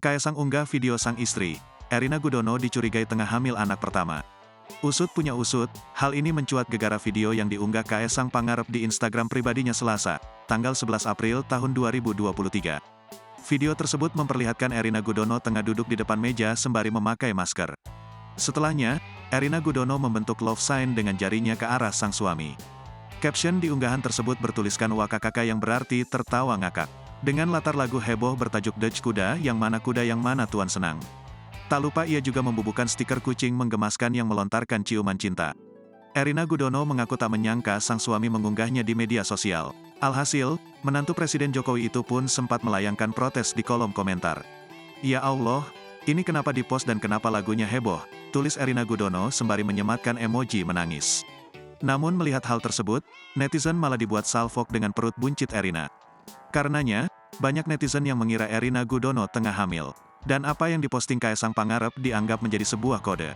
Kaesang unggah video sang istri, Erina Gudono dicurigai tengah hamil anak pertama. Usut punya usut, hal ini mencuat gegara video yang diunggah Kaesang Pangarep di Instagram pribadinya Selasa, tanggal 11 April tahun 2023. Video tersebut memperlihatkan Erina Gudono tengah duduk di depan meja sembari memakai masker. Setelahnya, Erina Gudono membentuk love sign dengan jarinya ke arah sang suami. Caption di unggahan tersebut bertuliskan wakakaka yang berarti tertawa ngakak. Dengan latar lagu heboh bertajuk Dutch Kuda yang mana Tuan senang. Tak lupa ia juga membubuhkan stiker kucing menggemaskan yang melontarkan ciuman cinta. Erina Gudono mengaku tak menyangka sang suami mengunggahnya di media sosial. Alhasil, menantu Presiden Jokowi itu pun sempat melayangkan protes di kolom komentar. Ya Allah, ini kenapa dipost dan kenapa lagunya heboh, tulis Erina Gudono sembari menyematkan emoji menangis. Namun melihat hal tersebut, netizen malah dibuat salfok dengan perut buncit Erina. Karenanya, banyak netizen yang mengira Erina Gudono tengah hamil. Dan apa yang diposting Kaesang Pangarep dianggap menjadi sebuah kode.